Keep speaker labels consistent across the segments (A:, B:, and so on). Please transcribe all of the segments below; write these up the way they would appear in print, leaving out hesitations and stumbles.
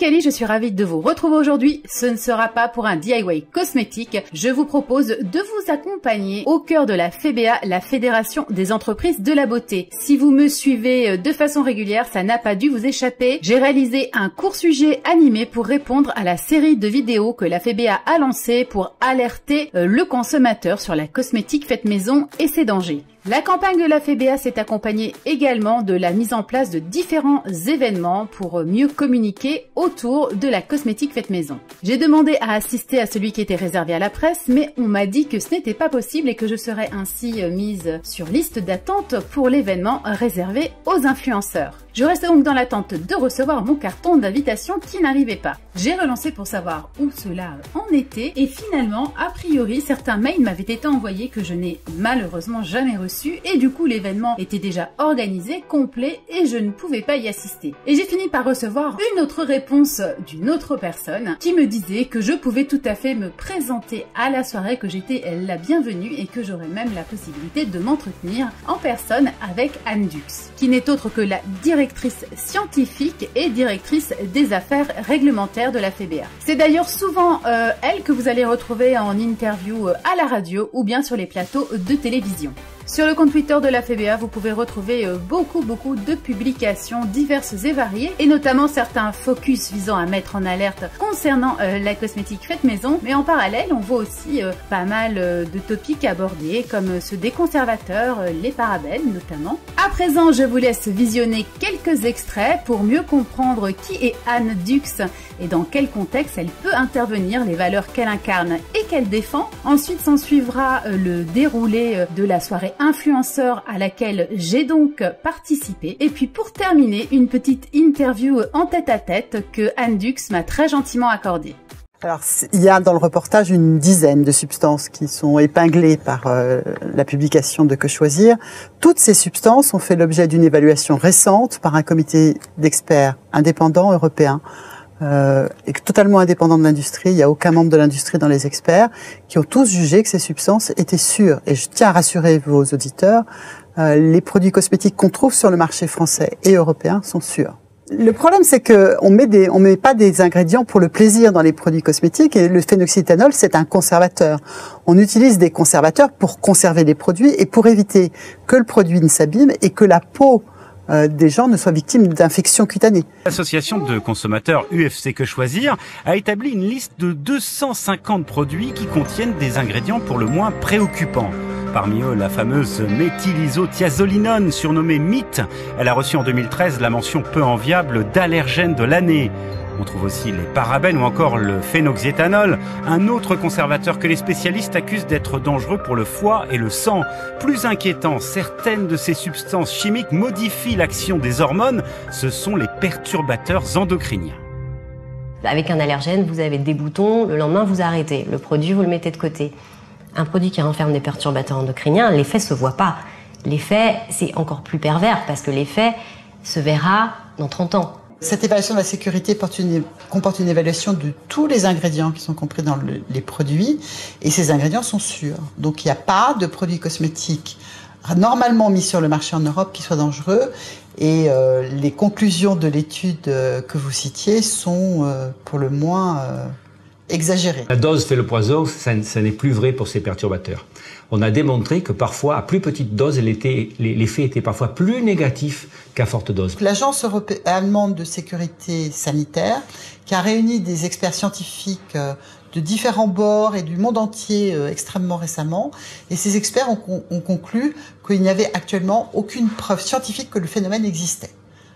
A: Kelly, je suis ravie de vous retrouver aujourd'hui. Ce ne sera pas pour un DIY cosmétique. Je vous propose de vous accompagner au cœur de la FEBEA, la Fédération des entreprises de la beauté. Si vous me suivez de façon régulière, ça n'a pas dû vous échapper. J'ai réalisé un court sujet animé pour répondre à la série de vidéos que la FEBEA a lancée pour alerter le consommateur sur la cosmétique faite maison et ses dangers. La campagne de la FEBEA s'est accompagnée également de la mise en place de différents événements pour mieux communiquer autour de la cosmétique faite maison. J'ai demandé à assister à celui qui était réservé à la presse, mais on m'a dit que ce n'était pas possible et que je serais ainsi mise sur liste d'attente pour l'événement réservé aux influenceurs. Je restais donc dans l'attente de recevoir mon carton d'invitation qui n'arrivait pas. J'ai relancé pour savoir où cela en était et finalement, a priori, certains mails m'avaient été envoyés que je n'ai malheureusement jamais reçus et du coup l'événement était déjà organisé, complet et je ne pouvais pas y assister. Et j'ai fini par recevoir une autre réponse d'une autre personne qui me disait que je pouvais tout à fait me présenter à la soirée, que j'étais la bienvenue et que j'aurais même la possibilité de m'entretenir en personne avec Anne Dux, qui n'est autre que la directrice scientifique et directrice des affaires réglementaires de la FEBEA. C'est d'ailleurs souvent elle que vous allez retrouver en interview à la radio ou bien sur les plateaux de télévision. Sur le compte Twitter de la FEBEA, vous pouvez retrouver beaucoup de publications diverses et variées, et notamment certains focus visant à mettre en alerte concernant la cosmétique faite maison, mais en parallèle, on voit aussi pas mal de topics abordés, comme ceux des conservateurs, les parabènes notamment. À présent, je vous laisse visionner quelques extraits pour mieux comprendre qui est Anne Dux et dans quel contexte elle peut intervenir, les valeurs qu'elle incarne et qu'elle défend. Ensuite, s'en suivra le déroulé de la soirée influenceur à laquelle j'ai donc participé. Et puis pour terminer, une petite interview en tête-à-tête que Anne Dux m'a très gentiment accordée.
B: Alors, il y a dans le reportage une dizaine de substances qui sont épinglées par la publication de Que Choisir. Toutes ces substances ont fait l'objet d'une évaluation récente par un comité d'experts indépendants européens. Et totalement indépendant de l'industrie. Il n'y a aucun membre de l'industrie dans les experts qui ont tous jugé que ces substances étaient sûres. Et je tiens à rassurer vos auditeurs, les produits cosmétiques qu'on trouve sur le marché français et européen sont sûrs. Le problème, c'est que on met pas des ingrédients pour le plaisir dans les produits cosmétiques, et le phénoxyéthanol, c'est un conservateur. On utilise des conservateurs pour conserver les produits et pour éviter que le produit ne s'abîme et que la peau des gens ne soient victimes d'infections cutanées.
C: L'association de consommateurs UFC Que Choisir a établi une liste de 250 produits qui contiennent des ingrédients pour le moins préoccupants. Parmi eux, la fameuse méthylisothiazolinone, surnommée MIT. Elle a reçu en 2013 la mention peu enviable d'allergène de l'année. On trouve aussi les parabènes ou encore le phénoxyéthanol, un autre conservateur que les spécialistes accusent d'être dangereux pour le foie et le sang. Plus inquiétant, certaines de ces substances chimiques modifient l'action des hormones. Ce sont les perturbateurs endocriniens.
D: Avec un allergène, vous avez des boutons, le lendemain vous arrêtez. Le produit, vous le mettez de côté. Un produit qui renferme des perturbateurs endocriniens, l'effet se voit pas. L'effet, c'est encore plus pervers parce que l'effet se verra dans 30 ans.
B: Cette évaluation de la sécurité comporte une évaluation de tous les ingrédients qui sont compris dans les produits, et ces ingrédients sont sûrs. Donc il n'y a pas de produits cosmétiques normalement mis sur le marché en Europe qui soient dangereux, et les conclusions de l'étude que vous citiez sont pour le moins exagérées.
E: La dose fait le poison, ça n'est plus vrai pour ces perturbateurs. On a démontré que parfois, à plus petite dose, l'effet était parfois plus négatif qu'à forte dose.
B: L'Agence allemande de sécurité sanitaire, qui a réuni des experts scientifiques de différents bords et du monde entier extrêmement récemment, et ces experts ont conclu qu'il n'y avait actuellement aucune preuve scientifique que le phénomène existait.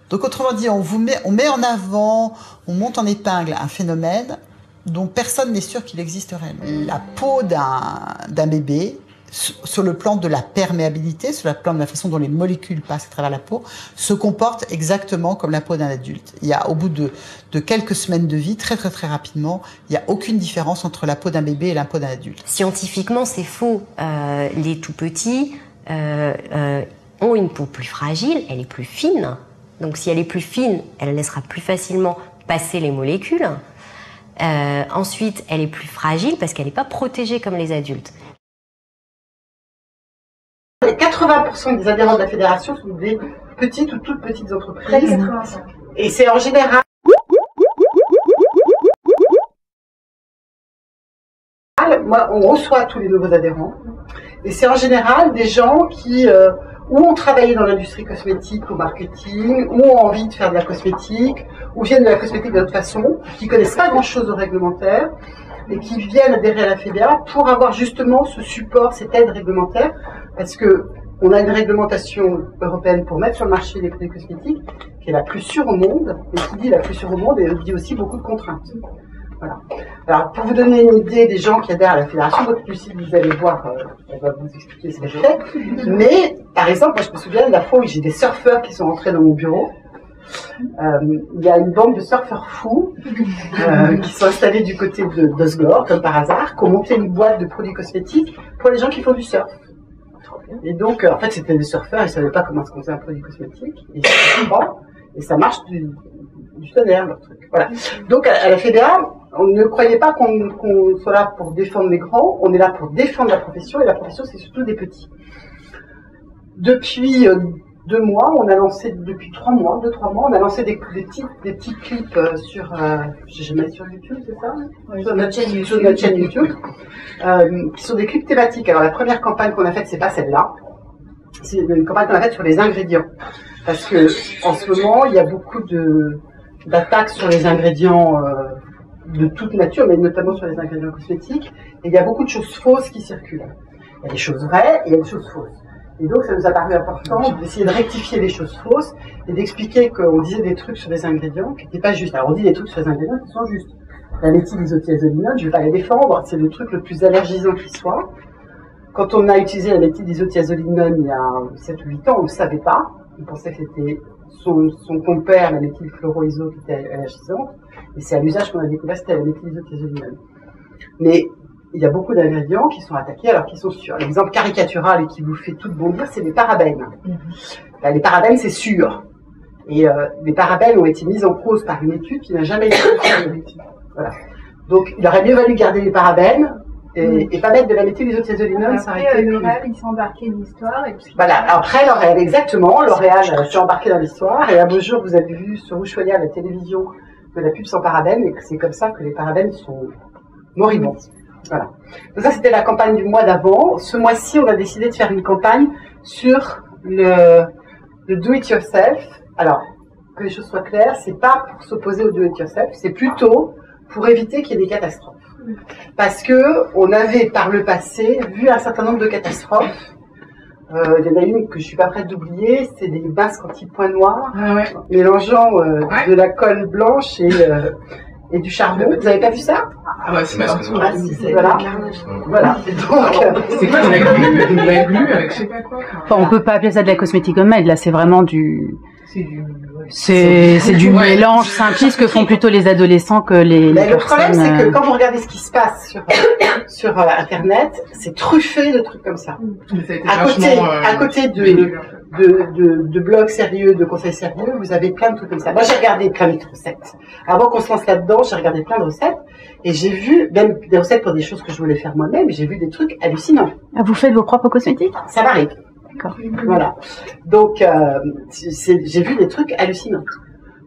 B: Donc autrement dit, on met en avant, on monte en épingle un phénomène dont personne n'est sûr qu'il existe réellement. La peau d'un bébé, sur le plan de la perméabilité, sur le plan de la façon dont les molécules passent à travers la peau, se comporte exactement comme la peau d'un adulte. Au bout de quelques semaines de vie, très rapidement, il n'y a aucune différence entre la peau d'un bébé et la peau d'un adulte.
D: Scientifiquement, c'est faux. Les tout petits ont une peau plus fragile, elle est plus fine. Donc si elle est plus fine, elle laissera plus facilement passer les molécules. Ensuite, elle est plus fragile parce qu'elle n'est pas protégée comme les adultes.
F: 80% des adhérents de la fédération sont des petites ou toutes petites entreprises. Et c'est en général général, moi, on reçoit tous les nouveaux adhérents. Et c'est en général des gens qui ou ont travaillé dans l'industrie cosmétique, au marketing, ou ont envie de faire de la cosmétique, ou viennent de la cosmétique de toute façon, qui connaissent pas grand-chose au réglementaire, et qui viennent adhérer à la FEBA pour avoir justement ce support, cette aide réglementaire, parce que on a une réglementation européenne pour mettre sur le marché les produits cosmétiques, qui est la plus sûre au monde, et qui dit la plus sûre au monde, et dit aussi beaucoup de contraintes. Voilà. Alors, pour vous donner une idée des gens qui adhèrent à la fédération, votre Lucie, vous allez voir, elle va vous expliquer ce qu'elle fait. Mais, par exemple, moi, je me souviens de la fois où j'ai des surfeurs qui sont rentrés dans mon bureau. Il y a une bande de surfeurs fous qui sont installés du côté d'Osgore, comme par hasard, qui ont monté une boîte de produits cosmétiques pour les gens qui font du surf. Et donc, en fait, c'était des surfeurs, ils ne savaient pas comment se faisait un produit cosmétique. Et ça marche du tonnerre, leur truc. Voilà. Donc, à la FEDA, on ne croyait pas qu'on soit là pour défendre les grands, on est là pour défendre la profession, et la profession, c'est surtout des petits. Depuis 2 mois, on a lancé, depuis 3 mois, on a lancé des petits clips sur, je vais mettre sur YouTube, c'est ça?
D: Oui,
F: sur notre chaîne YouTube, qui sont des clips thématiques. Alors, la première campagne qu'on a faite, c'est pas celle-là. C'est une campagne qu'on a faite sur les ingrédients. Parce que, en ce moment, il y a beaucoup d'attaques sur les ingrédients, de toute nature, mais notamment sur les ingrédients cosmétiques, et il y a beaucoup de choses fausses qui circulent. Il y a des choses vraies et il y a des choses fausses. Et donc, ça nous a paru important d'essayer de rectifier les choses fausses et d'expliquer qu'on disait des trucs sur des ingrédients qui n'étaient pas justes. Alors, on dit des trucs sur les ingrédients qui sont justes. La méthylisothiazolinone, je ne vais pas les défendre, c'est le truc le plus allergisant qui soit. Quand on a utilisé la méthylisothiazolinone il y a 7 ou 8 ans, on ne le savait pas. On pensait que c'était son compère, la méthylchloroiso, qui était allergisante. Et c'est à l'usage qu'on a découvert que c'était la méthylisothiazolinone. Mais il y a beaucoup d'ingrédients qui sont attaqués alors qu'ils sont sûrs. L'exemple caricatural et qui vous fait tout bondir, c'est les parabènes. Ben, les parabènes, c'est sûr. Et les parabènes ont été mis en cause par une étude qui n'a jamais été faite. Voilà. Donc, il aurait mieux valu garder les parabènes et pas mettre de la méthylisothiazolinone.
G: Après, L'Oréal, ils sont embarqués dans l'histoire.
F: Voilà, après L'Oréal, exactement. L'Oréal, je suis embarquée dans l'histoire. Et un beau jour, vous avez vu sur Ushuaïa à la télévision de la pub sans parabènes, et c'est comme ça que les parabènes sont moribonds. Voilà. Donc ça, c'était la campagne du mois d'avant. Ce mois-ci, on a décidé de faire une campagne sur le do-it-yourself. Alors, que les choses soient claires, c'est pas pour s'opposer au do-it-yourself, c'est plutôt pour éviter qu'il y ait des catastrophes. Parce que on avait par le passé vu un certain nombre de catastrophes. Il y en a une que je suis pas prête d'oublier, c'est des masques anti-points noirs, mélangeant de la colle blanche et du charbon. Vous avez pas vu ça?
H: Ah ouais, c'est masque noir.
F: Voilà. Voilà. Donc,
H: c'est quoi la glu avec je sais pas quoi.
A: Enfin, on peut pas appeler ça de la cosmétique homemade, là c'est vraiment du...
F: C'est
A: du mélange simpliste que font plutôt les adolescents que les
F: personnes. Le problème, c'est que quand vous regardez ce qui se passe sur Internet, c'est truffé de trucs comme ça. À côté de blogs sérieux, de conseils sérieux, vous avez plein de trucs comme ça. Moi, j'ai regardé plein de recettes. Avant qu'on se lance là-dedans, j'ai regardé plein de recettes et j'ai vu même des recettes pour des choses que je voulais faire moi-même. J'ai vu des trucs hallucinants.
A: Ah, vous faites vos propres cosmétiques?
F: Ça m'arrive.
A: D'accord.
F: Voilà. Donc, j'ai vu des trucs hallucinants.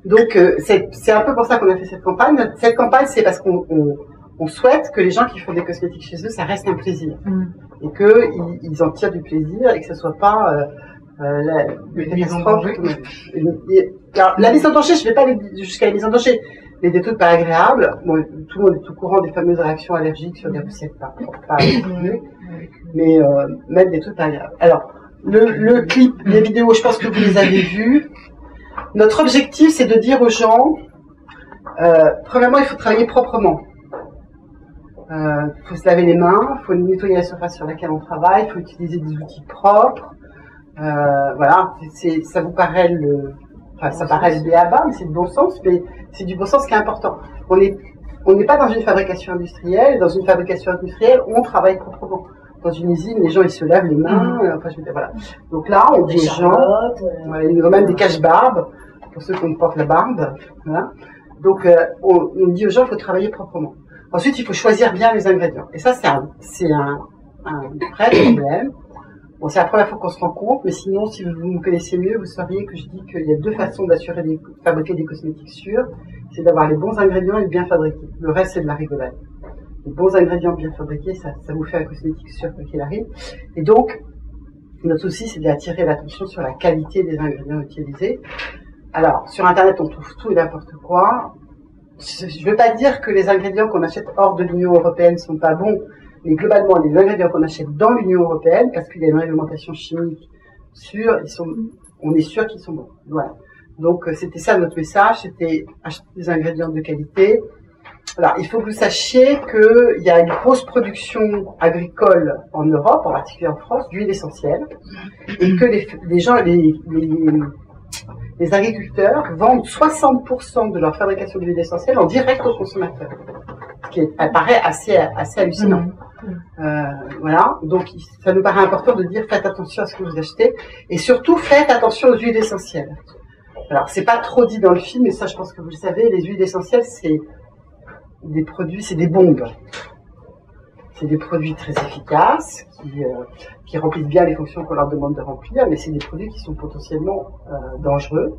F: Donc, c'est un peu pour ça qu'on a fait cette campagne. Cette campagne, c'est parce qu'on souhaite que les gens qui font des cosmétiques chez eux, ça reste un plaisir. Et qu'ils en tirent du plaisir et que ce soit pas la catastrophe. Alors, la mise en danger, je ne vais pas aller jusqu'à la mise en danger, mais des trucs pas agréables. Bon, tout le monde est au courant des fameuses réactions allergiques sur des recettes pas mais mettre des trucs pas agréables. Alors, le clip, les vidéos, je pense que vous les avez vues. Notre objectif, c'est de dire aux gens, premièrement, il faut travailler proprement. Il faut se laver les mains, il faut nettoyer la surface sur laquelle on travaille, il faut utiliser des outils propres. Voilà, ça vous paraît ça paraît le b.a.-ba, mais c'est du bon sens, mais c'est du bon sens qui est important. On n'est pas dans une fabrication industrielle. Dans une fabrication industrielle, on travaille proprement. Dans une usine, les gens ils se lavent les mains. Enfin, voilà. Donc là, on dit aux gens, ils ont même des cache-barbes pour ceux qui ne portent la barbe. Voilà. Donc, on dit aux gens qu'il faut travailler proprement. Ensuite, il faut choisir bien les ingrédients. Et ça, c'est un vrai problème. Bon, c'est la première fois qu'on se rend compte, mais sinon, si vous me connaissez mieux, vous sauriez que je dis qu'il y a 2 façons fabriquer des cosmétiques sûrs. C'est d'avoir les bons ingrédients et de bien fabriquer. Le reste, c'est de la rigolade. des bons ingrédients bien fabriqués, ça vous fait un cosmétique sûr quoi qu'il arrive. Et donc, notre souci, c'est d'attirer l'attention sur la qualité des ingrédients utilisés. Alors, sur Internet, on trouve tout et n'importe quoi. Je ne veux pas dire que les ingrédients qu'on achète hors de l'Union européenne sont pas bons, mais globalement, les ingrédients qu'on achète dans l'Union européenne, parce qu'il y a une réglementation chimique sûre, on est sûr qu'ils sont bons. Voilà. Donc, c'était ça notre message, c'était acheter des ingrédients de qualité. Alors, il faut que vous sachiez qu'il y a une grosse production agricole en Europe, en particulier en France, d'huile essentielle, et que les agriculteurs vendent 60% de leur fabrication d'huile essentielle en direct aux consommateurs, ce qui paraît assez hallucinant. Voilà, donc ça nous paraît important de dire faites attention à ce que vous achetez, et surtout faites attention aux huiles essentielles. Alors, c'est pas trop dit dans le film, mais ça, je pense que vous le savez, les huiles essentielles, c'est des produits, c'est des bombes. C'est des produits très efficaces, qui remplissent bien les fonctions qu'on leur demande de remplir, mais c'est des produits qui sont potentiellement dangereux.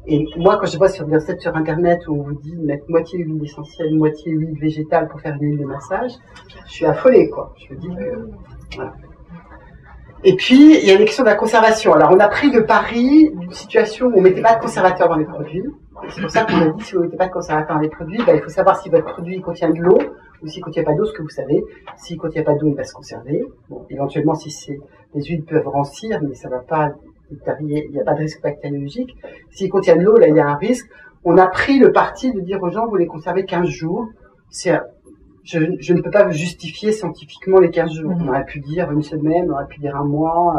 F: Et moi, quand je vois sur des recettes sur Internet où on vous dit de mettre moitié huile essentielle, moitié huile végétale pour faire une huile de massage, je suis affolée, quoi. Je me dis que... Voilà. Et puis, il y a une question de la conservation. Alors, on a pris le pari d'une situation où on ne mettait pas de conservateur dans les produits. C'est pour ça qu'on a dit, si vous ne mettez pas de conservateur dans les produits, il faut savoir si votre produit contient de l'eau ou s'il ne contient pas d'eau, ce que vous savez. S'il ne contient pas d'eau, il va se conserver. Bon, éventuellement, les huiles peuvent rancir, mais ça ne va pas, il n'y a pas de risque bactériologique. S'il contient de l'eau, là, il y a un risque. On a pris le parti de dire aux gens, vous les conservez 15 jours. Je ne peux pas vous justifier scientifiquement les 15 jours. On aurait pu dire une semaine, on aurait pu dire un mois.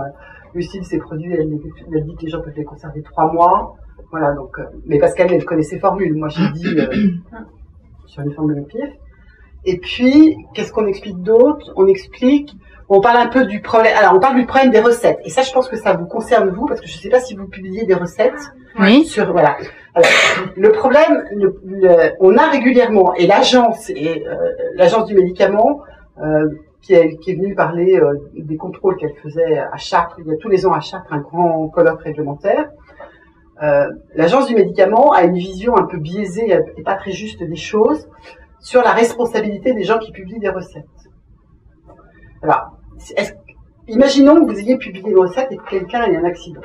F: Lucille, ces produits, elle dit que les gens peuvent les conserver 3 mois. Voilà, donc, mais parce qu'elle connaît ses formules. Moi, j'ai dit sur une formule de pif. Et puis, qu'est-ce qu'on explique d'autre? On parle un peu du problème. Alors, on parle du problème des recettes. Et ça, je pense que ça vous concerne vous, parce que je ne sais pas si vous publiez des recettes.
A: Oui.
F: Voilà. Alors, le problème, on a régulièrement, et l'agence du médicament, qui est venue parler des contrôles qu'elle faisait à Chartres. Il y a tous les ans à Chartres un grand colloque réglementaire. L'agence du médicament a une vision un peu biaisée et pas très juste des choses sur la responsabilité des gens qui publient des recettes. Alors, imaginons que vous ayez publié une recette et que quelqu'un ait un accident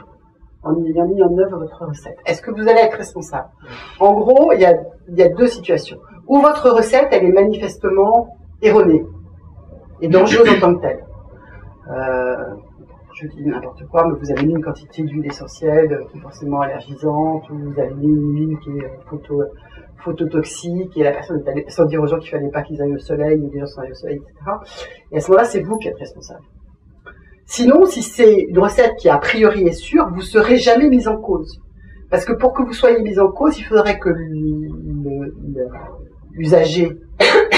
F: en ayant mis en œuvre votre recette. Est-ce que vous allez être responsable? En gros, il y a deux situations. Ou votre recette, elle est manifestement erronée et dangereuse en tant que telle. Je dis n'importe quoi, mais vous avez mis une quantité d'huile essentielle qui est forcément allergisante, ou vous avez mis une huile qui est phototoxique, et la personne est allée, sans dire aux gens qu'il ne fallait pas qu'ils aillent au soleil, ou les gens sont allés au soleil, etc. Et à ce moment-là, c'est vous qui êtes responsable. Sinon, si c'est une recette qui a priori est sûre, vous ne serez jamais mise en cause. Parce que pour que vous soyez mise en cause, il faudrait que l'usager,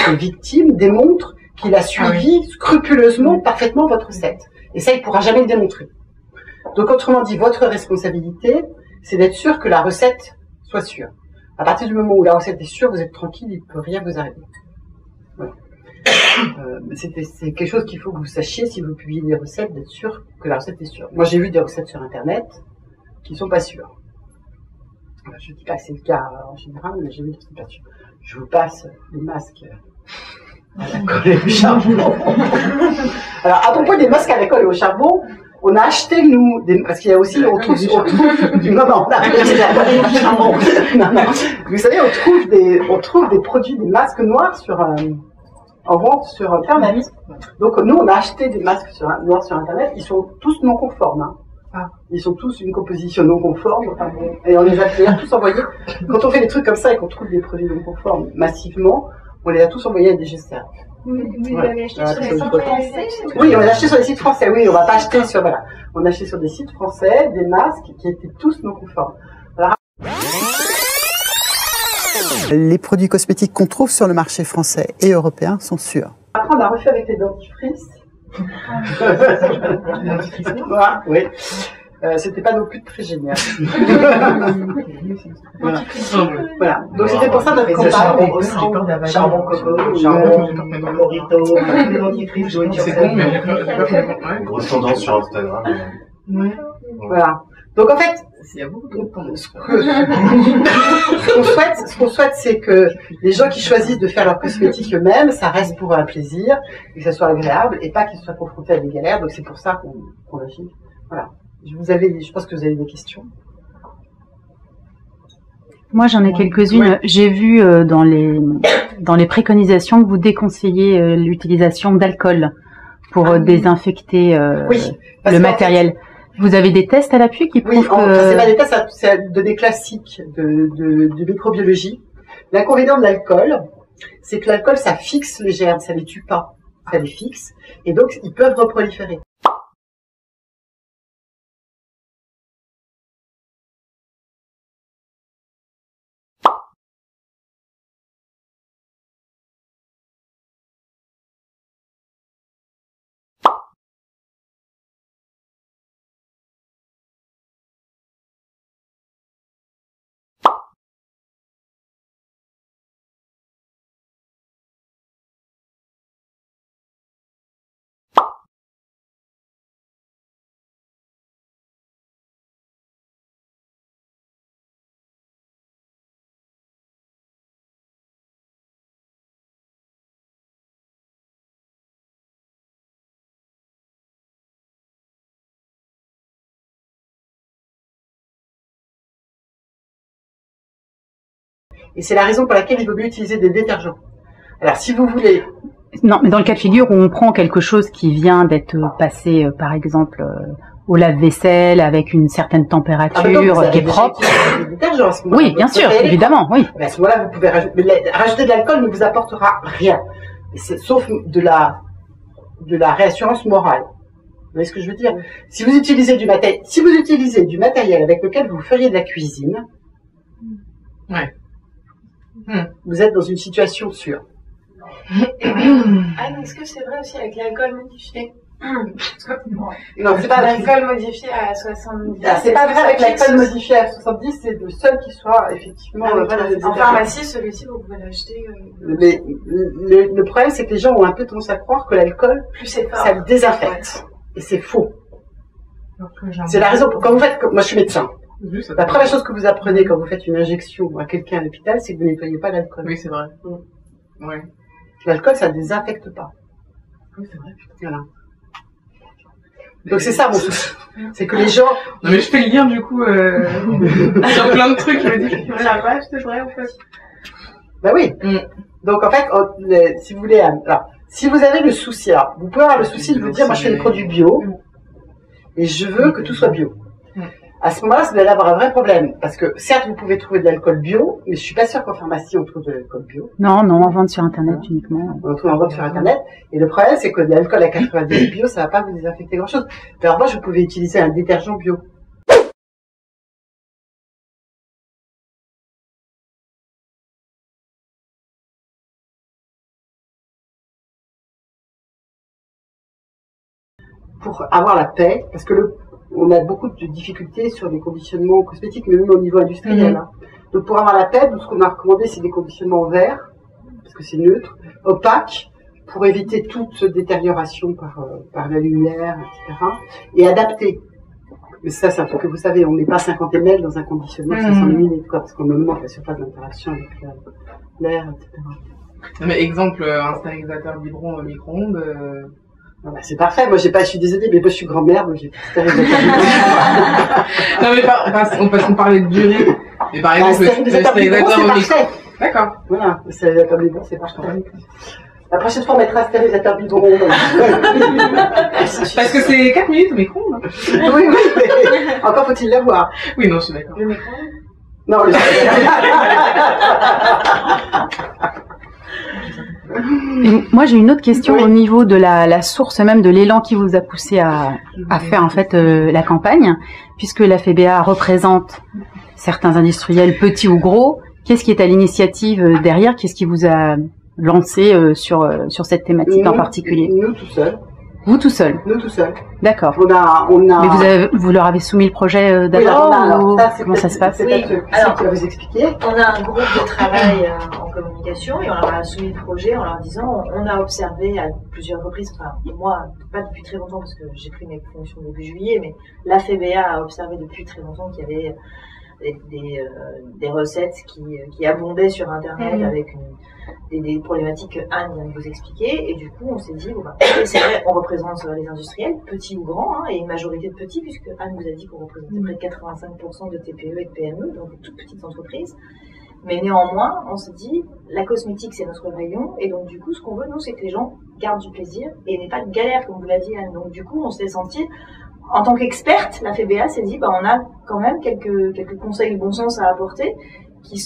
F: la victime, démontre qu'il a suivi scrupuleusement, parfaitement votre recette. Et ça, il ne pourra jamais le démontrer. Donc, autrement dit, votre responsabilité, c'est d'être sûr que la recette soit sûre. À partir du moment où la recette est sûre, vous êtes tranquille, il ne peut rien vous arriver. Voilà. C'est quelque chose qu'il faut que vous sachiez si vous publiez des recettes, d'être sûr que la recette est sûre. Moi, j'ai vu des recettes sur Internet qui ne sont pas sûres. Je ne dis pas que c'est le cas en général, mais j'ai vu que ce n'est pas sûr. Je vous passe les masques à la colle et au charbon. Alors, à propos des masques à la colle et au charbon, on a acheté, nous, parce qu'il y a aussi, on trouve, vous savez, on trouve des produits, des masques noirs en vente sur Internet. Donc, nous, on a acheté des masques noirs sur Internet, ils sont tous non conformes, hein. Ils sont tous une composition non conforme, et on les a d'ailleurs tous envoyés. Quand on fait des trucs comme ça et qu'on trouve des produits non conformes massivement, on les a tous envoyés à DGCA.
G: Vous les avez achetés sur les sites français?
F: Oui, on les a achetés sur les sites français. Oui, on va pas acheter sur, voilà. On a acheté sur des sites français des masques qui étaient tous non conformes. Alors,
B: les produits cosmétiques qu'on trouve sur le marché français et européen sont sûrs.
F: après, on a refait avec les dentifrices. Voilà, oui. C'était pas non plus très génial. Voilà. Donc c'était pour ça notre campagne. Charbon coco, morito,
H: c'est con, mais
I: grosse tendance sur Instagram.
F: voilà. Donc en fait,
H: Il y a beaucoup de temps.
F: ce qu'on souhaite, c'est que les gens qui choisissent de faire leur cosmétique eux-mêmes, ça reste pour un plaisir, et que ça soit agréable, et pas qu'ils soient confrontés à des galères. Donc c'est pour ça qu'on agit. Voilà. Je pense que vous avez des questions.
A: Moi, j'en ai quelques-unes.
F: Ouais.
A: J'ai vu dans les préconisations que vous déconseillez l'utilisation d'alcool pour désinfecter
F: Parce
A: le
F: qu'en
A: matériel. Vous avez des tests à l'appui qui prouvent
F: c'est pas des tests, c'est de des classiques de microbiologie. L'inconvénient de l'alcool, c'est que l'alcool, ça fixe les germes, ça les tue pas, ça les fixe, et donc ils peuvent reproliférer. Et c'est la raison pour laquelle il vaut mieux utiliser des détergents. Alors, si vous voulez...
A: Non, mais dans le cas de figure où on prend quelque chose qui vient d'être passé, par exemple, au lave-vaisselle avec une certaine température qui est propre.
F: Des détergents à ce moment-là.
A: Oui, bien sûr, évidemment, oui.
F: Mais à ce moment-là, vous pouvez rajouter de l'alcool ne vous apportera rien. Sauf de la réassurance morale. Vous voyez ce que je veux dire? Si vous utilisez du matériel avec lequel vous feriez de la cuisine,
H: Ouais.
F: vous êtes dans une situation sûre.
G: Anne, est-ce que c'est vrai aussi avec l'alcool modifié?
F: Non, c'est pas
G: L'alcool modifié à 70.
F: C'est pas vrai avec l'alcool modifié à 70, c'est le seul qui soit effectivement...
G: En pharmacie, celui-ci, vous pouvez l'acheter.
F: Mais le problème, c'est que les gens ont un peu tendance à croire que l'alcool,
G: Plus c'est fort.
F: ça le désinfecte. Et c'est faux. C'est la raison pour quand vous faites... Moi, je suis médecin. La première chose que vous apprenez quand vous faites une injection à quelqu'un à l'hôpital, c'est que vous nettoyez pas l'alcool.
H: Oui, c'est vrai. Ouais.
F: L'alcool, ça ne désinfecte pas.
H: Oui, c'est vrai.
F: Voilà. Donc c'est ça mon souci. C'est que les gens...
H: Non, mais je fais le lien du coup sur plein de trucs. Je me dis, la vache, c'est vrai en fait.
F: Bah oui. Donc en fait, si vous voulez... Alors, si vous avez le souci, alors, vous pouvez avoir le souci de vous dire, moi je fais des produits bio, et je veux que tout soit bio. À ce moment-là, vous allez avoir un vrai problème. Parce que, certes, vous pouvez trouver de l'alcool bio, mais je suis pas sûre qu'en pharmacie, on trouve de l'alcool bio.
A: Non, en vente sur Internet uniquement.
F: On trouve en vente sur Internet. Et le problème, c'est que de l'alcool à 90 bio, ça va pas vous désinfecter grand-chose. Alors moi, je pouvais utiliser un détergent bio. Pour avoir la paix, parce que on a beaucoup de difficultés sur les conditionnements cosmétiques, mais même au niveau industriel. Donc pour avoir la paix, ce qu'on a recommandé, c'est des conditionnements verts, parce que c'est neutre, opaque, pour éviter toute détérioration par la lumière, etc. Et adapté. Mais ça, c'est un truc que vous savez, on met pas 50 ml dans un conditionnement de 500 ml, parce qu'on augmente la surface d'interaction avec l'air, etc.
H: Non, mais exemple, un stérilisateur biberon au micro-ondes.
F: Ah bah, c'est parfait, moi je suis désolée, mais moi je suis grand-mère, donc j'ai stérilisateur
H: Non mais parce qu'on parlait de durée. Mais par exemple, le stérilisateur au micro. D'accord.
F: Voilà, le stérilisateur biberon, c'est parfait. La prochaine fois, on mettra un stérilisateur biberon.
H: Parce que c'est 4 minutes au micro-ondes.
F: Oui, mais encore faut-il l'avoir.
H: Oui, non, je suis d'accord.
G: Le micro-ondes?
F: Non, le
A: Et moi, j'ai une autre question au niveau de la source même de l'élan qui vous a poussé à faire en fait la campagne, puisque la FEBA représente certains industriels petits ou gros. Qu'est-ce qui est à l'initiative derrière? Qu'est-ce qui vous a lancé sur cette thématique en particulier?
F: Nous tout seuls.
A: Vous tout seul?
F: Nous tout seuls.
A: D'accord.
F: On a.
A: Mais vous leur avez soumis le projet d'abord ou comment ça se passe?
G: Oui.
F: Alors, tu vas vous expliquer.
G: On a un groupe de travail en communication et on leur a soumis le projet en leur disant on a observé à plusieurs reprises, enfin moi pas depuis très longtemps parce que j'ai pris mes fonctions début juillet, mais la FEBA a observé depuis très longtemps qu'il y avait des recettes qui abondaient sur Internet avec des problématiques que Anne vient de vous expliquer. Et du coup, on s'est dit, bon, bah, c'est vrai, on représente les industriels, petits ou grands, hein, et une majorité de petits, puisque Anne vous a dit qu'on représentait près de 85% de TPE et de PME, donc de toutes petites entreprises. Mais néanmoins, on s'est dit, la cosmétique, c'est notre rayon, et donc du coup, ce qu'on veut, nous, c'est que les gens gardent du plaisir et n'aient pas de galère, comme vous l'a dit Anne. Donc du coup, on s'est senti... En tant qu'experte, la FEBA s'est dit, bah, on a quand même quelques conseils de bon sens à apporter qui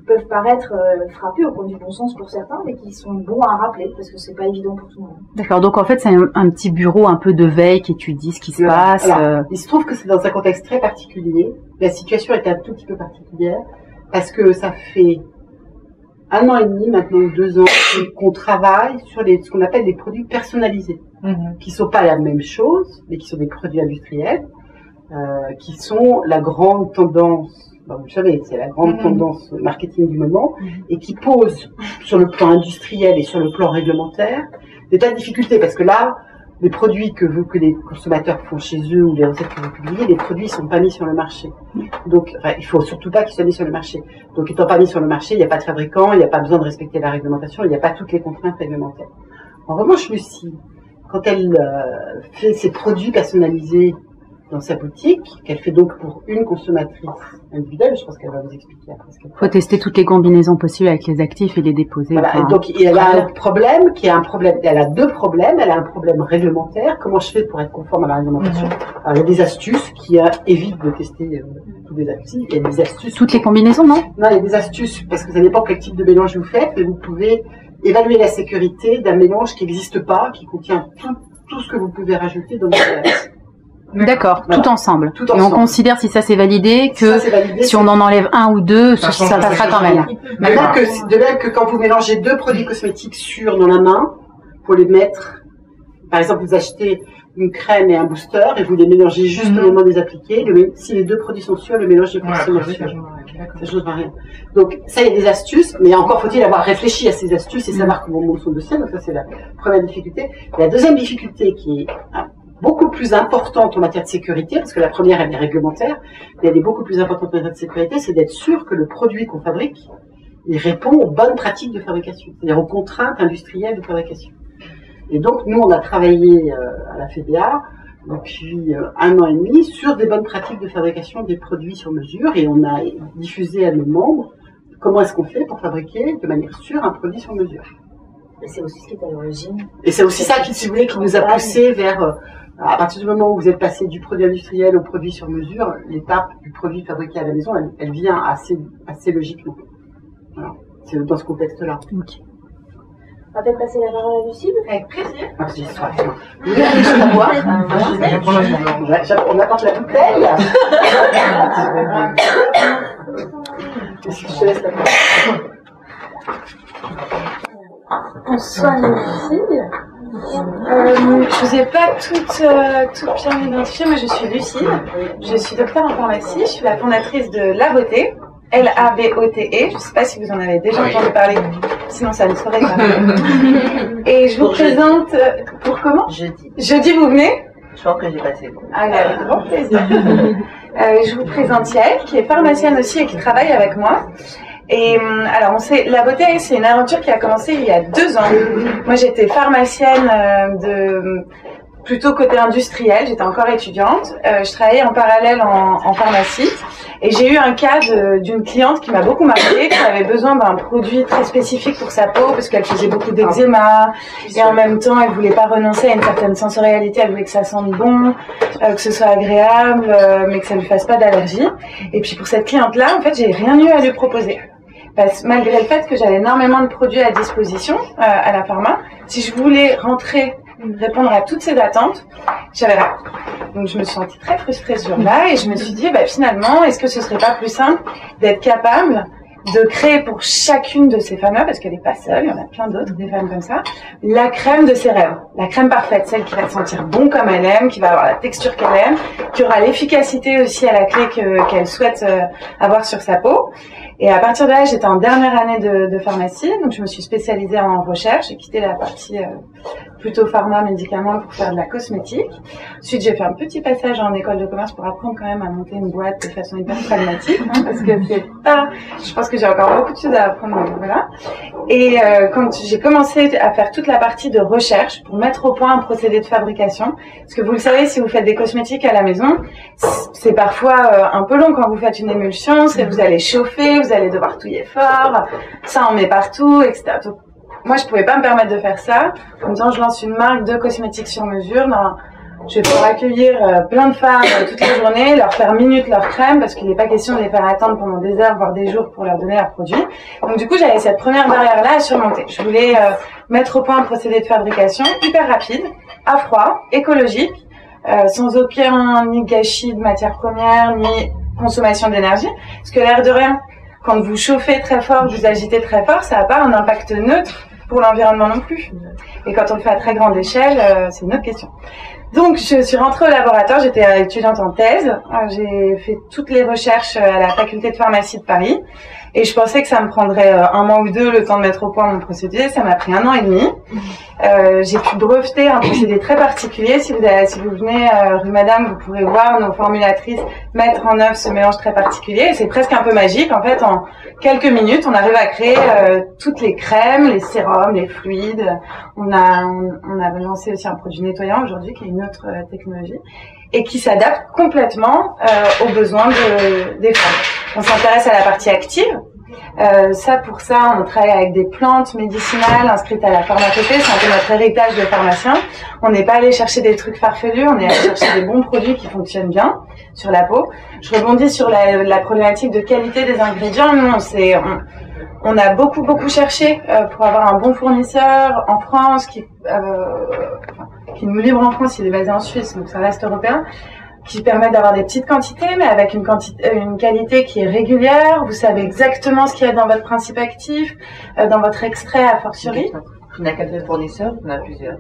G: peuvent paraître frappés au point du bon sens pour certains, mais qui sont bons à rappeler parce que c'est pas évident pour tout le monde.
A: D'accord. Donc en fait, c'est un petit bureau un peu de veille qui étudie ce qui se passe.
F: Alors, il se trouve que c'est dans un contexte très particulier. La situation est un tout petit peu particulière parce que ça fait 1 an et demi maintenant ou 2 ans qu'on travaille sur ce qu'on appelle des produits personnalisés. Qui sont pas la même chose, mais qui sont des produits industriels, qui sont la grande tendance, vous savez, c'est la grande tendance marketing du moment, et qui posent sur le plan industriel et sur le plan réglementaire des tas de difficultés, parce que là, les produits que les consommateurs font chez eux ou les recettes que vous publiez, les produits sont pas mis sur le marché. Donc, il faut surtout pas qu'ils soient mis sur le marché. Donc, étant pas mis sur le marché, il n'y a pas de fabricant, il n'y a pas besoin de respecter la réglementation, il n'y a pas toutes les contraintes réglementaires. En revanche, Lucie, quand elle fait ses produits personnalisés dans sa boutique, qu'elle fait donc pour une consommatrice individuelle, je pense qu'elle va vous expliquer après ce qu'elle fait.
A: Faut tester toutes les combinaisons possibles avec les actifs et les déposer.
F: Voilà.
A: Enfin,
F: donc elle a un problème elle a 2 problèmes. Elle a un problème réglementaire. Comment je fais pour être conforme à la réglementation? Alors, il y a des astuces qui évitent de tester tous les actifs. Il y a des astuces.
A: Toutes les combinaisons, non?
F: Non, il y a des astuces parce que ça dépend quel type de mélange vous faites, mais vous pouvez évaluer la sécurité d'un mélange qui n'existe pas, qui contient tout ce que vous pouvez rajouter dans le
A: D'accord, voilà. Tout ensemble.
F: Tout
A: et
F: ensemble.
A: on considère si ça c'est validé que si on en enlève 1 ou 2, ça passera quand même.
F: De même que quand vous mélangez 2 produits cosmétiques sûrs dans la main, pour les mettre, par exemple vous achetez une crème et un booster et vous les mélangez juste au moment de les appliquer, si les 2 produits sont sûrs, le mélange est forcément sûr. Ça change rien. Donc ça, il y a des astuces, mais encore faut-il avoir réfléchi à ces astuces et savoir comment monter son dossier. Donc ça, c'est la première difficulté. La deuxième difficulté qui est beaucoup plus importante en matière de sécurité, parce que la première, elle est réglementaire, mais elle est beaucoup plus importante en matière de sécurité, c'est d'être sûr que le produit qu'on fabrique, il répond aux bonnes pratiques de fabrication, c'est-à-dire aux contraintes industrielles de fabrication. Et donc, nous, on a travaillé à la FEBA depuis 1 an et demi sur des bonnes pratiques de fabrication des produits sur mesure, et on a diffusé à nos membres comment est-ce qu'on fait pour fabriquer de manière sûre un produit sur mesure.
G: Et c'est aussi ce qui est à l'origine.
F: Et c'est aussi ça, si vous voulez, qui nous a poussé vers, à partir du moment où vous êtes passé du produit industriel au produit sur mesure, l'étape du produit fabriqué à la maison, elle vient assez logiquement. Voilà. C'est dans ce contexte-là.
A: Okay.
G: On va peut-être passer la parole à Lucie.
H: Avec plaisir.
F: Ah, c'est ça. Vous voulez quelque chose à boire? On apporte la bouteille. Je laisse la parole.
G: Bonsoir les filles. Je vous ai pas toutes bien identifiées. Moi, je suis Lucille. Je suis docteur en pharmacie. Je suis la fondatrice de La Beauté. L-A-B-O-T-E. Je ne sais pas si vous en avez déjà entendu parler. Sinon, ça ne serait pas. Et je vous présente... Pour comment? Jeudi, vous venez?
I: Je pense que j'ai passé.
G: Allez, avec grand plaisir. Je vous présente Yael, qui est pharmacienne aussi et qui travaille avec moi. Et alors, La Beauté, c'est une aventure qui a commencé il y a 2 ans. Moi, j'étais pharmacienne plutôt côté industriel, j'étais encore étudiante. Je travaillais en parallèle en pharmacie. Et j'ai eu un cas d'une cliente qui m'a beaucoup marquée, qui avait besoin d'un produit très spécifique pour sa peau, parce qu'elle faisait beaucoup d'eczéma, et en même temps, elle voulait pas renoncer à une certaine sensorialité, elle voulait que ça sente bon, que ce soit agréable, mais que ça lui fasse pas d'allergie. Et puis pour cette cliente-là, en fait, j'ai rien eu à lui proposer. Parce, malgré le fait que j'avais énormément de produits à disposition à la pharma, si je voulais répondre à toutes ces attentes, j'avais rien. Donc je me suis sentie très frustrée ce jour-là et je me suis dit, finalement, est-ce que ce serait pas plus simple d'être capable
I: de créer pour chacune de ces femmes-là, parce qu'elle n'est pas seule, il y en a plein d'autres, des femmes comme ça, la crème de ses rêves, la crème parfaite, celle qui va se sentir bon comme elle aime, qui va avoir la texture qu'elle aime, qui aura l'efficacité aussi à la clé qu'elle souhaite avoir sur sa peau. Et à partir de là, j'étais en dernière année de pharmacie, donc je me suis spécialisée en recherche, j'ai quitté la partie plutôt pharma, médicaments pour faire de la cosmétique. Ensuite, j'ai fait un petit passage en école de commerce pour apprendre quand même à monter une boîte de façon hyper pragmatique, parce que c'est pas, je pense que j'ai encore beaucoup de choses à apprendre, mais voilà. Et quand j'ai commencé à faire toute la partie de recherche pour mettre au point un procédé de fabrication, parce que vous le savez, si vous faites des cosmétiques à la maison, c'est parfois un peu long quand vous faites une émulsion, c'est vous allez chauffer, vous allez devoir touiller fort, ça en met partout, etc. Donc, moi, je pouvais pas me permettre de faire ça. En même temps, je lance une marque de cosmétiques sur mesure. Je vais pouvoir accueillir plein de femmes toute la journée, leur faire minute leur crème, parce qu'il n'est pas question de les faire attendre pendant des heures, voire des jours pour leur donner leurs produits. Donc, du coup, j'avais cette première barrière-là à surmonter. Je voulais mettre au point un procédé de fabrication hyper rapide, à froid, écologique, sans aucun ni gâchis de matières premières, ni consommation d'énergie. Parce que l'air de rien, quand vous chauffez très fort, vous agitez très fort, ça n'a pas un impact neutre pour l'environnement non plus. Et quand on le fait à très grande échelle, c'est une autre question. Donc, je suis rentrée au laboratoire, j'étais étudiante en thèse, j'ai fait toutes les recherches à la faculté de pharmacie de Paris, et je pensais que ça me prendrait un mois ou deux le temps de mettre au point mon procédé. Ça m'a pris 1 an et demi. J'ai pu breveter un procédé très particulier. Si vous venez rue Madame, vous pourrez voir nos formulatrices mettre en œuvre ce mélange très particulier. C'est presque un peu magique. En fait, en quelques minutes, on arrive à créer toutes les crèmes, les sérums, les fluides. On a lancé aussi un produit nettoyant aujourd'hui qui est une autre technologie et qui s'adapte complètement aux besoins des femmes. On s'intéresse à la partie active. Pour ça, on travaille avec des plantes médicinales inscrites à la pharmacopée. C'est un peu notre héritage de pharmacien. On n'est pas allé chercher des trucs farfelus, on est allé chercher des bons produits qui fonctionnent bien sur la peau. Je rebondis sur la problématique de qualité des ingrédients. Nous, on a beaucoup cherché pour avoir un bon fournisseur en France qui nous livre en France. Il est basé en Suisse, donc ça reste européen, qui permet d'avoir des petites quantités, mais avec une qualité qui est régulière. Vous savez exactement ce qu'il y a dans votre principe actif, dans votre extrait a fortiori.
J: Tu n'as qu'un seul fournisseur, tu en as plusieurs.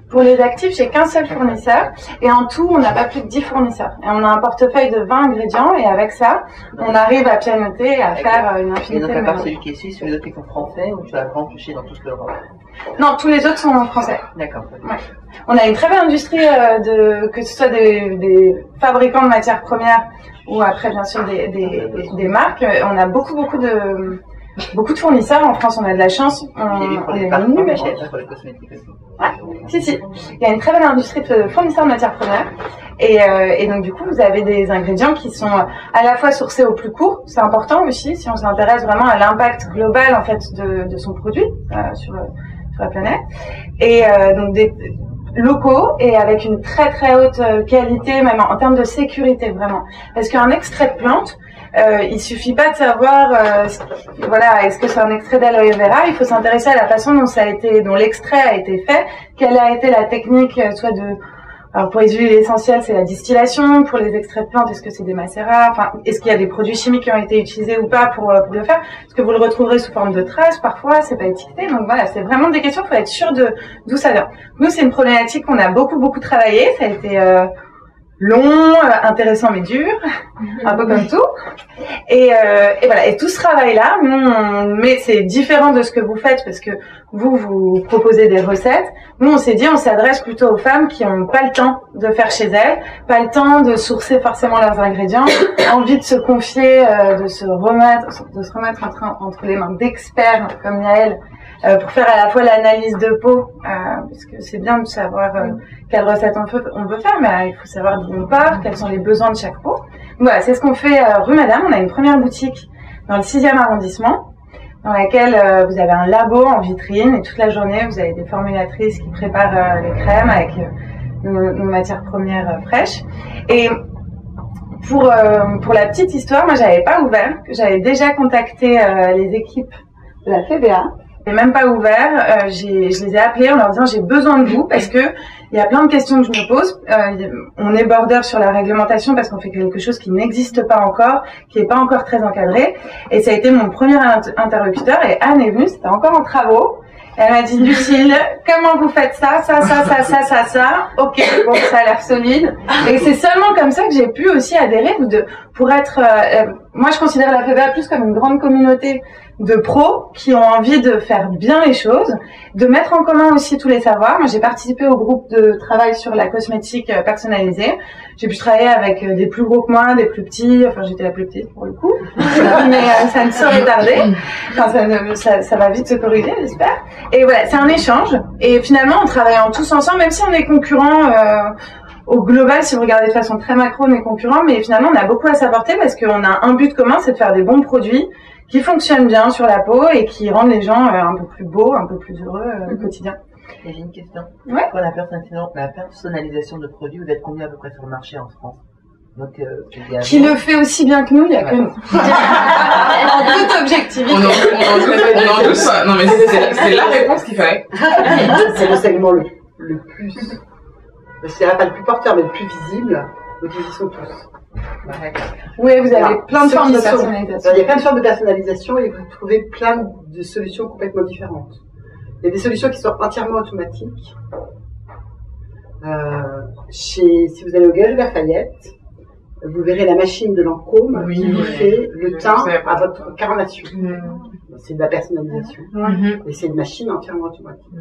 I: Pour les actifs, j'ai qu'un seul fournisseur, et en tout, on n'a pas plus de 10 fournisseurs. Et on a un portefeuille de 20 ingrédients, et avec ça, on arrive à pianoter et à faire une infinité de mélanges. Et donc, à part celui qui est suisse, les autres qui sont français, ou tu vas vraiment toucher dans toute l'Europe? Non, tous les autres sont français.
J: D'accord.
I: Ouais. On a une très belle industrie que ce soit des fabricants de matières premières ou après bien sûr des marques. On a beaucoup de fournisseurs en France. On a de la chance.
J: On est pas pour les cosmétiques aussi.
I: Ouais. Si. Il y a une très belle industrie de fournisseurs de matières premières. Et donc du coup, vous avez des ingrédients qui sont à la fois sourcés au plus court. C'est important aussi si on s'intéresse vraiment à l'impact global en fait de son produit sur la planète. Et donc des locaux et avec une très très haute qualité, même en termes de sécurité vraiment. Parce qu'un extrait de plante, il suffit pas de savoir est-ce que c'est un extrait d'aloe vera. Il faut s'intéresser à la façon dont l'extrait a été fait, quelle a été la technique, alors pour les huiles essentielles, c'est la distillation. Pour les extraits de plantes, est-ce que c'est des macérats? Enfin, est-ce qu'il y a des produits chimiques qui ont été utilisés ou pas pour le faire? Parce que vous le retrouverez sous forme de traces, parfois, c'est pas étiqueté. Donc voilà, c'est vraiment des questions, il faut être sûr d'où ça vient. Nous, c'est une problématique qu'on a beaucoup travaillé. Ça a été long, intéressant mais dur, un peu comme tout. Et voilà. Et tout ce travail-là, mais c'est différent de ce que vous faites parce que vous proposez des recettes. Nous, on s'est dit, on s'adresse plutôt aux femmes qui n'ont pas le temps de faire chez elles, pas le temps de sourcer forcément leurs ingrédients, envie de se confier, de se remettre entre les mains d'experts comme Yael, pour faire à la fois l'analyse de peau, parce que c'est bien de savoir quelle recette on veut faire, mais il faut savoir d'où on part, quels sont les besoins de chaque peau. Voilà, c'est ce qu'on fait rue Madame. On a une première boutique dans le 6e arrondissement, dans laquelle vous avez un labo en vitrine et toute la journée vous avez des formulatrices qui préparent les crèmes avec nos matières premières fraîches. Et pour la petite histoire, moi j'avais pas ouvert, j'avais déjà contacté les équipes de la FBA. J'ai même pas ouvert, je les ai appelés en leur disant j'ai besoin de vous parce que il y a plein de questions que je me pose. On est border sur la réglementation parce qu'on fait quelque chose qui n'existe pas encore, qui n'est pas encore très encadré. Et ça a été mon premier interlocuteur. Et Anne est venue, c'était encore en travaux. Elle m'a dit, Lucille, comment vous faites ça? Ok, bon, ça a l'air solide. Et c'est seulement comme ça que j'ai pu aussi adhérer pour être, moi je considère la FEBA plus comme une grande communauté de pros qui ont envie de faire bien les choses, de mettre en commun aussi tous les savoirs. Moi, j'ai participé au groupe de travail sur la cosmétique personnalisée. J'ai pu travailler avec des plus gros que moi, des plus petits. Enfin, j'étais la plus petite pour le coup, mais ça ne saurait tarder. Enfin, ça va vite se corriger, j'espère. Et voilà, c'est un échange. Et finalement, en travaillant tous ensemble, même si on est concurrents, au global, si vous regardez de façon très macro, on est concurrents, mais finalement, on a beaucoup à s'apporter parce qu'on a un but commun, c'est de faire des bons produits qui fonctionnent bien sur la peau et qui rendent les gens un peu plus beaux, un peu plus heureux au quotidien.
J: J'ai une question.
I: Ouais.
J: Pour la personnalisation de produits, vous êtes combien à peu près sur le marché en France? Donc,
I: qui le fait aussi bien que nous, il n'y a que nous. En toute objectivité.
H: On en doute pas. Non, mais c'est la réponse qu'il fallait.
F: C'est le segment le plus, je dirais pas le plus porteur, mais le plus visible. Donc ils y sont tous.
I: Oui, vous avez plein de formes de personnalisation.
F: Il y a plein de formes de personnalisation et vous trouvez plein de solutions complètement différentes. Il y a des solutions qui sont entièrement automatiques. Si vous allez au Galeries Lafayette, vous verrez la machine de Lancôme qui vous fait le teint à votre carnation. C'est de la personnalisation. Et c'est une machine entièrement automatique.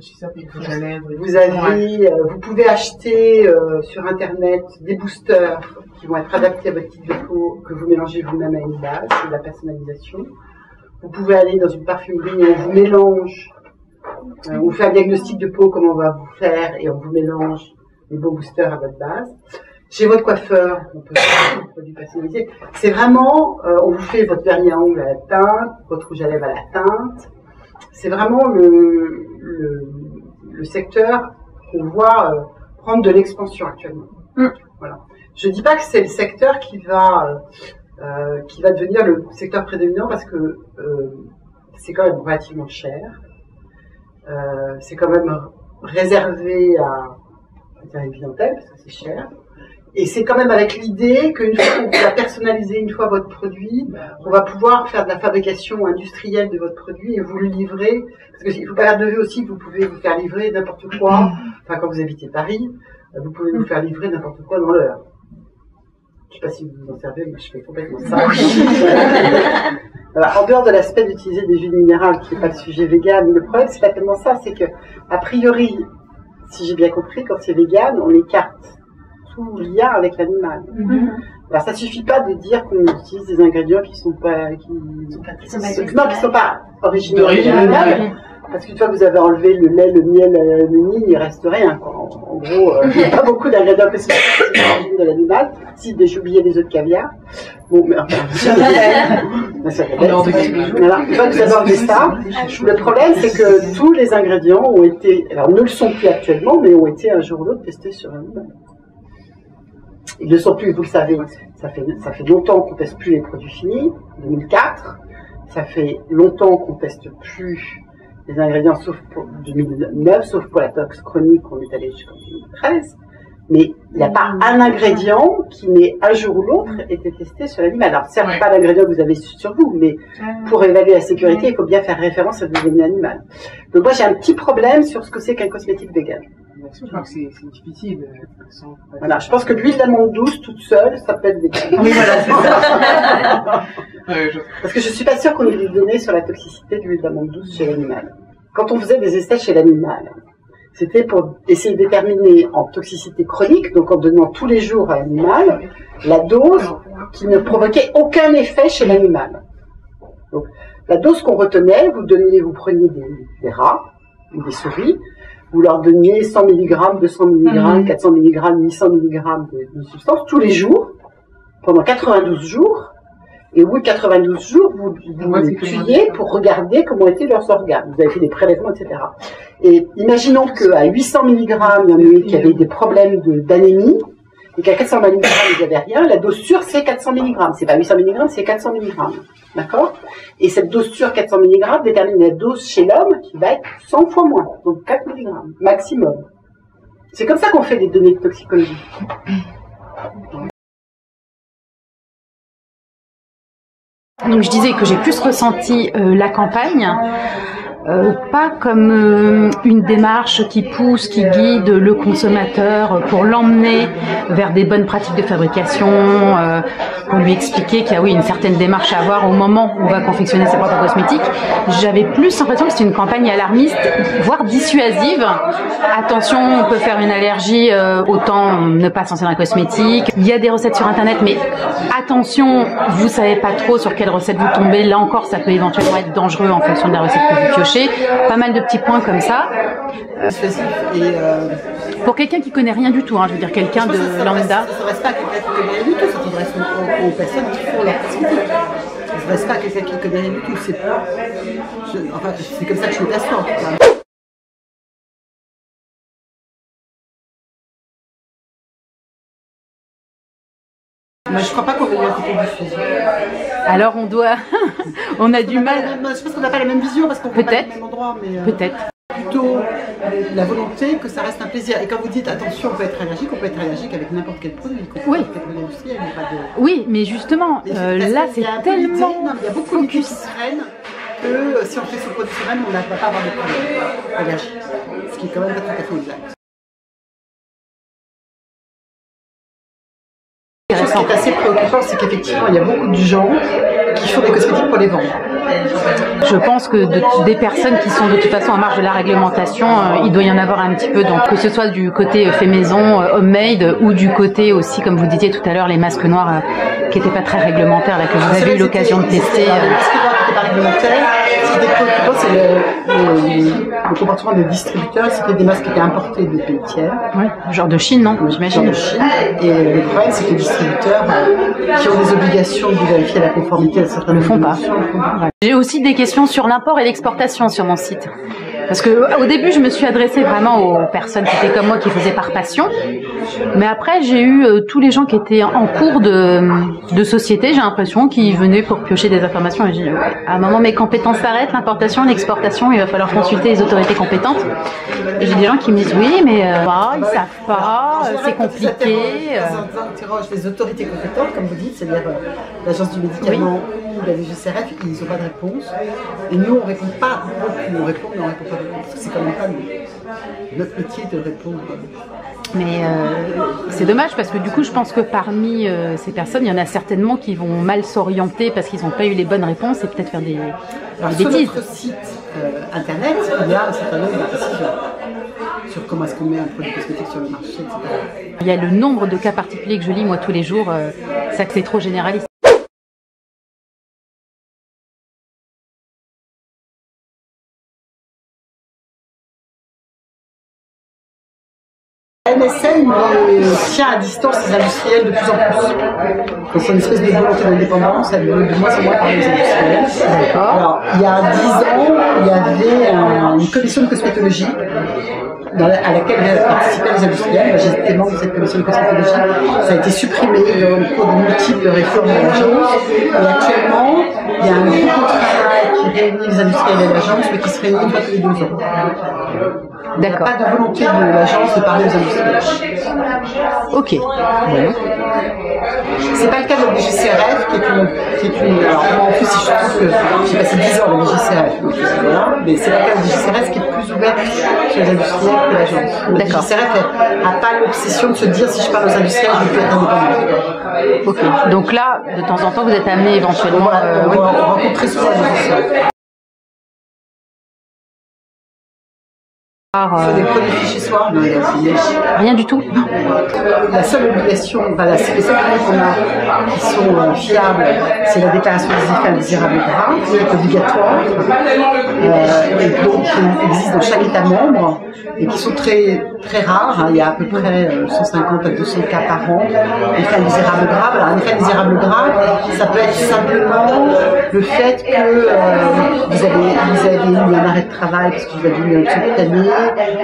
F: Vous pouvez acheter sur Internet des boosters qui vont être adaptés à votre type de peau, que vous mélangez vous-même à une base, c'est de la personnalisation. Vous pouvez aller dans une parfumerie et on vous mélange, on fait un diagnostic de peau, comment on va vous faire, et on vous mélange les beaux boosters à votre base. Chez votre coiffeur, on peut faire des produits personnalisés. C'est vraiment, on vous fait votre vernis à ongles à la teinte, votre rouge à lèvres à la teinte. C'est vraiment le secteur qu'on voit prendre de l'expansion actuellement. Voilà. Je dis pas que c'est le secteur qui va devenir le secteur prédominant parce que c'est quand même relativement cher. C'est quand même réservé à une clientèle parce que c'est cher. Et c'est quand même avec l'idée qu'une fois qu'on va personnaliser une fois votre produit, on va pouvoir faire de la fabrication industrielle de votre produit et vous le livrer. Parce qu'il ne faut pas perdre de vue aussi que vous pouvez vous faire livrer n'importe quoi. Enfin, quand vous habitez Paris, vous pouvez vous faire livrer n'importe quoi dans l'heure. Je ne sais pas si vous vous en servez, mais je fais complètement ça. Voilà. En dehors de l'aspect d'utiliser des huiles minérales, qui n'est pas le sujet vegan, le problème, c'est pas tellement ça, c'est que, a priori, si j'ai bien compris, quand c'est vegan, on écarte tout lien avec l'animal. Alors ça suffit pas de dire qu'on utilise des ingrédients qui sont pas originaux de l'animal, parce qu'une fois que vous avez enlevé le lait, le miel, le nid, il reste rien, quoi. En gros, il n'y a pas beaucoup d'ingrédients qui sont origines de l'animal, si j'ai oublié des œufs de caviar. Bon, mais enfin, voilà. Une fois que vous avez enlevé ça, le problème c'est que tous les ingrédients ont été, alors ne le sont plus actuellement, mais ont été un jour ou l'autre testés sur l'animal. Ils ne le sont plus, vous le savez, ça fait longtemps qu'on ne teste plus les produits finis, 2004, ça fait longtemps qu'on ne teste plus les ingrédients, sauf pour 2009, sauf pour la tox chronique, on est allé jusqu'en 2013, mais il n'y a pas un ingrédient qui n'ait un jour ou l'autre été testé sur l'animal. Alors certes, pas l'ingrédient que vous avez sur vous, mais pour évaluer la sécurité, il faut bien faire référence à des données animales. Donc moi j'ai un petit problème sur ce que c'est qu'un cosmétique vegan.
H: Je crois que c'est difficile.
F: Voilà, je pense que l'huile d'amande douce toute seule, ça peut être vegan.
H: Oui, voilà, c'est ça.
F: Parce que je suis pas sûre qu'on ait des données sur la toxicité de l'huile d'amande douce chez l'animal. Quand on faisait des essais chez l'animal, c'était pour essayer de déterminer en toxicité chronique, donc en donnant tous les jours à l'animal, la dose qui ne provoquait aucun effet chez l'animal. Donc, la dose qu'on retenait, vous preniez des rats ou des souris, vous leur donniez 100 mg, 200 mg, 400 mg, 800 mg de substance tous les jours, pendant 92 jours, et au bout de 92 jours, vous les tuiez pour regarder comment étaient leurs organes. Vous avez fait des prélèvements, etc. Et imaginons qu'à 800 mg, il y en avait qui avaient des problèmes d'anémie, et qu'à 400 mg, il n'y avait rien. La dose sûre, c'est 400 mg. C'est pas 800 mg, c'est 400 mg. D'accord? Et cette dose sûre, 400 mg, détermine la dose chez l'homme qui va être 100 fois moins. Donc 4 mg, maximum. C'est comme ça qu'on fait des données de toxicologie.
A: Donc je disais que j'ai plus ressenti la campagne, pas comme une démarche qui pousse, qui guide le consommateur pour l'emmener vers des bonnes pratiques de fabrication, pour lui expliquer qu'il y a une certaine démarche à avoir au moment où on va confectionner ses propres cosmétiques. J'avais plus l'impression que c'était une campagne alarmiste, voire dissuasive. Attention, on peut faire une allergie, autant ne pas se lancer dans la cosmétique. Il y a des recettes sur internet, mais attention, vous savez pas trop sur quelle recette vous tombez. Là encore, ça peut éventuellement être dangereux en fonction de la recette que vous piochez. Pas mal de petits points comme ça. Pour quelqu'un qui connaît rien du tout, je veux dire quelqu'un de lambda.
F: Ça ne s'adresse pas à quelqu'un qui connaît rien du tout, ça s'adresse aux personnes qui font leur cosmétique. Ça ne s'adresse pas à quelqu'un qui connaît rien du tout. C'est comme ça que je me perçois en tout cas. Moi, je crois pas qu'on ait eu un côté diffusion.
A: Alors on doit, on a du mal.
F: Je pense qu'on n'a pas la même vision parce qu'on peut pas au même endroit, mais
A: peut-être.
F: Plutôt la volonté que ça reste un plaisir. Et quand vous dites attention, on peut être allergique avec n'importe quel produit,
A: oui.
F: Industriel, il n'y a pas de...
A: Oui, mais justement, là c'est tellement
F: il y a beaucoup
A: focus.
F: Qui freinent que si on fait ce produit semaine, on ne va pas avoir de problème allergique. Ce qui est quand même pas tout à fait exact. Ce qui est assez préoccupant, c'est qu'effectivement, il y a beaucoup de gens qui font des cosmétiques pour les vendre.
A: Je pense que des personnes qui sont de toute façon en marge de la réglementation, il doit y en avoir un petit peu, donc que ce soit du côté fait maison, homemade, ou du côté aussi, comme vous disiez tout à l'heure, les masques noirs qui n'étaient pas très réglementaires, là, que vous avez eu l'occasion de tester.
F: Les masques noirs qui n'étaient pas réglementaires, ce qui était préoccupant, c'est le comportement des distributeurs, c'était des masques qui étaient importés des pays tiers.
A: Oui, genre de Chine, non? J'imagine.
F: Genre de Chine. Et le problème, c'est que les distributeurs qui ont des obligations de vérifier la conformité à certaines
A: ne le font pas. J'ai aussi des questions sur l'import et l'exportation sur mon site. Parce que au début, je me suis adressée vraiment aux personnes qui étaient comme moi, qui faisaient par passion. Mais après, j'ai eu tous les gens qui étaient en cours de société, j'ai l'impression, qui venaient pour piocher des informations. Et j'ai dit, à un moment, mes compétences s'arrêtent, l'importation, l'exportation, il va falloir consulter les autorités compétentes. Et j'ai des gens qui me disent, oui, mais ils savent pas, c'est compliqué.
F: On interroge les autorités compétentes, comme vous dites, c'est-à-dire l'Agence du médicament ou la DGCRF, ils n'ont pas de réponse. Et nous, on ne répond pas beaucoup, on répond, mais on ne répond pas beaucoup. Parce que c'est quand même pas notre métier de répondre.
A: Mais c'est dommage parce que du coup, je pense que parmi ces personnes, il y en a certainement qui vont mal s'orienter parce qu'ils n'ont pas eu les bonnes réponses et peut-être faire des bêtises.
F: Sur notre site internet, il y a un certain nombre de précisions sur comment est-ce qu'on met un produit cosmétique sur le marché, etc.
A: Il y a le nombre de cas particuliers que je lis moi tous les jours, c'est que c'est trop généraliste.
F: MSN tient à distance les industriels de plus en plus. Donc c'est une espèce de volonté d'indépendance, elle veut de moins en moins parler des industriels.
A: D'accord.
F: Alors, il y a 10 ans, il y avait une commission de cosmétologie à laquelle participaient les industriels. J'étais membre de cette commission de cosmétologie. Ça a été supprimé dans le cours de multiples réformes de l'agence. Et actuellement, il y a un groupe de travail qui réunit les industriels et l'agence, mais qui se réunit une fois tous les 2 ans. Il n'y a pas de volonté de l'agence de parler aux industriels.
A: Ok.
F: Ouais. C'est pas le cas de la DGCRF qui est une alors moi en plus si je trouve que j'ai passé 10 ans à la DGCRF, donc voilà, mais c'est pas le cas de la DGCRF qui est plus ouverte sur les industriels que l'agence. La DGCRF n'a pas l'obsession de se dire si je parle aux industriels, je vais plus être indépendante.
A: Ok. Donc là, de temps en temps, vous êtes amené éventuellement
F: on rencontre très souvent les industriels. Sur des produits fichés soi,
A: rien du tout.
F: La seule obligation, les seuls produits qu'on a qui sont fiables, c'est la déclaration des effets indésirables gras, qui est obligatoire, et donc qui existe dans chaque État membre, et qui sont très, très rares. Il y a à peu près 150 à 200 cas par an d'effets indésirables graves. Alors un effet indésirable grave, ça peut être simplement le fait que vous avez eu un arrêt de travail parce que vous avez eu un truc cutané,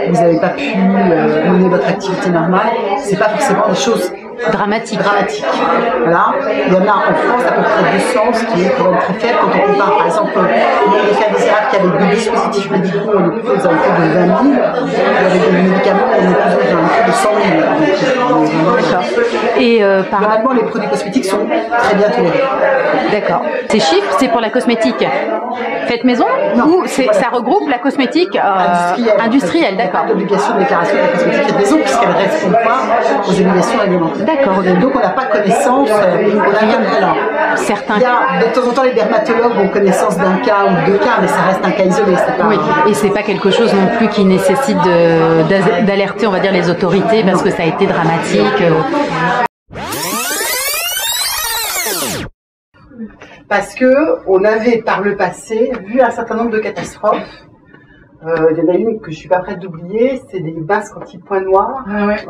F: vous n'avez pas pu mener votre activité normale. C'est pas forcément des choses
A: dramatique.
F: Voilà. Il y en a en France à peu près 200, ce qui est quand même très faible quand on compare par exemple les cas désirables qui avec des dispositifs médicaux, on est plutôt aux alentours de 20 000, et avec des médicaments, on est plutôt aux alentours de 100 000.
A: Et
F: normalement, les produits cosmétiques sont très bien tolérés.
A: D'accord. Ces chiffres, c'est pour la cosmétique faite maison ou ça regroupe la cosmétique industrielle, d'accord.
F: Il n'y a pas d'obligation de déclaration de la cosmétique faite maison puisqu'elle ne répond pas aux obligations réglementaires.
A: D'accord.
F: Donc on n'a pas connaissance.
A: Certains.
F: Il y a de temps en temps les dermatologues ont connaissance d'un cas ou deux cas, mais ça reste un cas isolé. Pas
A: oui. Et c'est pas quelque chose non plus qui nécessite d'alerter, on va dire, les autorités parce que ça a été dramatique.
F: Parce que on avait par le passé vu un certain nombre de catastrophes. Il y en a une que je suis pas prête d'oublier, c'est des masques anti-points noirs.
H: Ah ouais.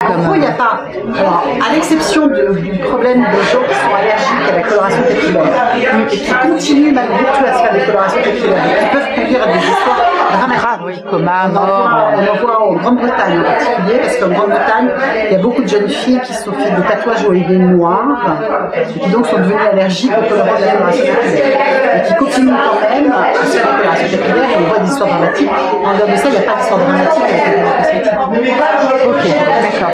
F: En gros, il n'y a pas. Alors, à l'exception du problème des gens qui sont allergiques à la coloration capillaire et qui continuent malgré tout à se faire des colorations capillaires et qui peuvent conduire à des histoires dramatiques.
A: Oui, coma, mort.
F: On en voit en Grande-Bretagne en particulier, parce qu'en Grande-Bretagne, il y a beaucoup de jeunes filles qui se sont fait des tatouages OIV noirs et qui donc sont devenues allergiques aux colorants de la coloration capillaire et qui continuent quand même à se faire des colorations capillaires et on voit des histoires dramatiques. En dehors de ça, il n'y a pas d'histoire dramatique avec la cosmétique.
A: Ok, d'accord.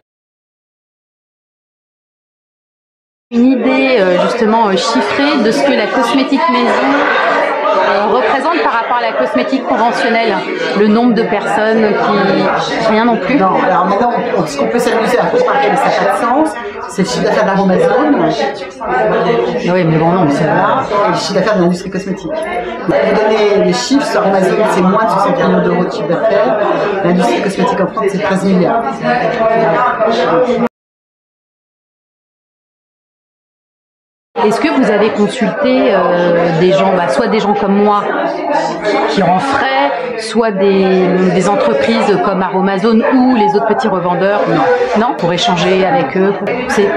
A: Une idée justement chiffrée de ce que la cosmétique maison représente par rapport à la cosmétique conventionnelle, le nombre de personnes qui... Rien non plus.
F: Non, alors maintenant, ce qu'on peut s'amuser à comparer, mais ça n'a pas de sens, c'est le chiffre d'affaires d'Aromazone.
A: Oui, mais bon, non, c'est
F: là. Et le chiffre d'affaires de l'industrie cosmétique. Pour vous donner les chiffres, sur Amazon, c'est moins de 60 millions d'euros de chiffre d'affaires. L'industrie cosmétique en France, c'est 13 milliards.
A: Est-ce que vous avez consulté des gens, soit des gens comme moi qui en feraient, soit des entreprises comme Aromazone ou les autres petits revendeurs? Non, pour échanger avec eux. C'est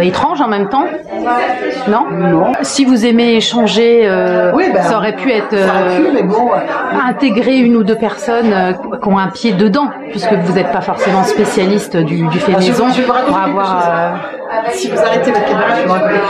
A: étrange en même temps. Non. Si vous aimez échanger, ça aurait pu être intégrer une ou deux personnes qui ont un pied dedans, puisque vous n'êtes pas forcément spécialiste du fait maison pour avoir.
F: Si vous arrêtez votre caméra, je vais vous raconter.